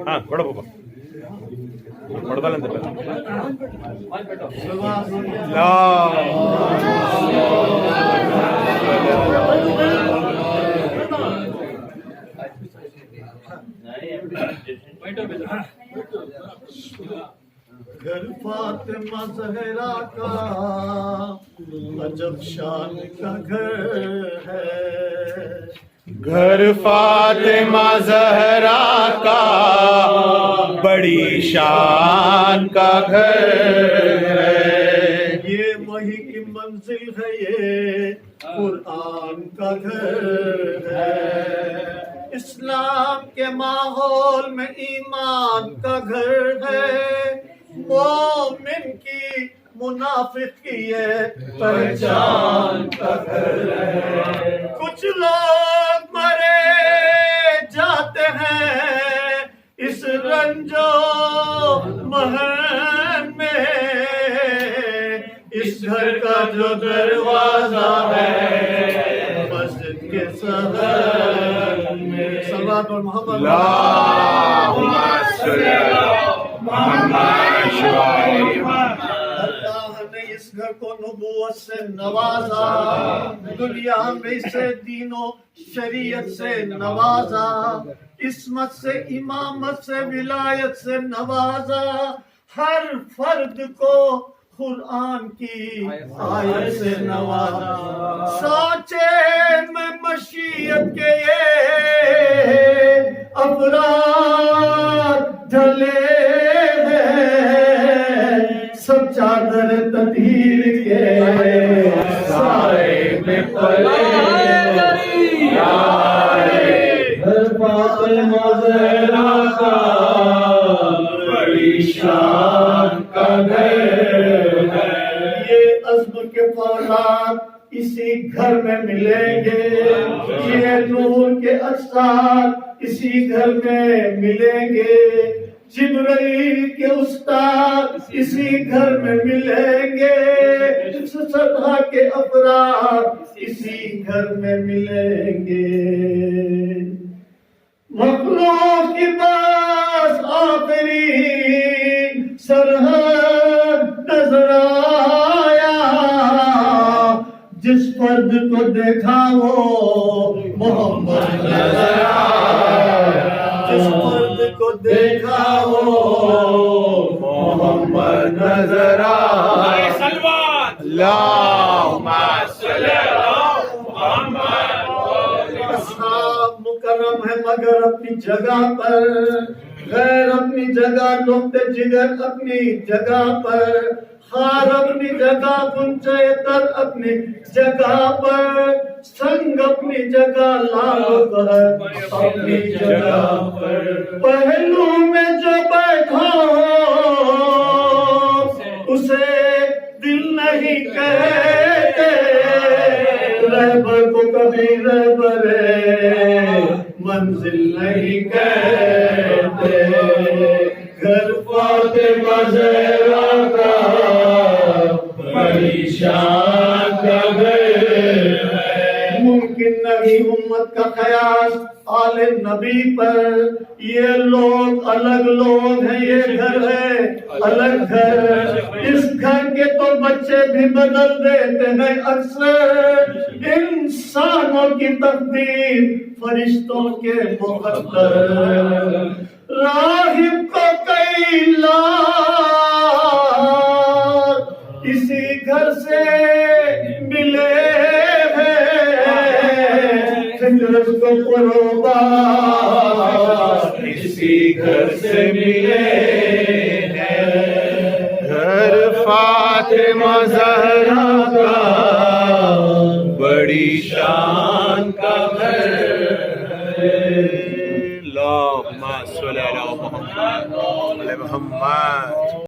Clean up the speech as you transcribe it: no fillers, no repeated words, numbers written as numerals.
ہاں بڑا پاپا بڑا لیں گھر فاطمہ زہرا کا عجب شان کا گھر ہے، گھر فاطمہ زہرا کا بڑی شان کا گھر ہے، یہ وحی کی منزل ہے، یہ قرآن کا گھر ہے، اسلام کے ماحول میں ایمان کا گھر ہے، مومن کی منافق کی یہ پہچان کا گھر ہے، کچھ لوگ مرے جاتے ہیں اس رنجو محن میں، اس گھر کا جو دروازہ ہے مسجد کے صدر میں، صلوات اور محمد اللہم صلی علی محمد اللہ نے اس گھر کو نبوت سے نوازا، دنیا میں اسے دین و شریعت سے نوازا، عصمت سے امامت سے ولایت سے نوازا، ہر فرد کو قرآن کی آیت سے نوازا، سانچے میں مشیت کے یہ افراد ڈھلے ہیں، سب چادر تطہیر کے سائے میں پلے گھر فاطمہ زہرا کا بڑی شان کا گھر ہے، یہ عزم کے فولاد اسی گھر میں ملیں گے، یہ نور کے اجساد اسی گھر میں ملیں گے، جبرائیل کے استاد اسی گھر میں ملیں گے، سطح کے افراد اسی گھر میں ملیں گے، مخلوق کی بس آخری سرحد نظر آیا، جس فرد کو دیکھا وہ محمد نظر آیا، جس فرد کو دیکھا وہ محمد نظر آیا، اللہم صلی علی محمد۔ اصحاب مکرم ہے مگر اپنی جگہ پر، غیر اپنی جگہ، نقطہ جگر اپنی جگہ پر، خار اپنی جگہ، گنچے در اپنی جگہ پر، سنگ اپنی جگہ، لال و زہر اپنی جگہ پر، پہلو میں جو بیٹھا ہو اسے دل نہیں کہتے، رہبر کو کبھی رہبر منزل نہیں کہتے، گھر فاطمہ زہرا کا بڑی شان کا گھر ہے، ممکن نہیں امت کا قیاس آل نبی پر، یہ لوگ الگ لوگ ہیں، یہ گھر ہے الگ گھر، اس گھر کے تو بچے بھی بدل دیتے ہیں اکثر، انسانوں کی تقدیر فرشتوں کے مقدر، راہب کو کئی لاکھ اسی گھر سے ملے ہیں، فطرت کو قربا اسی گھر سے ملے ہیں، گھر فاطمہ زہرا کا بڑی شان کا گھر ہے، اللہم صلی علی محمد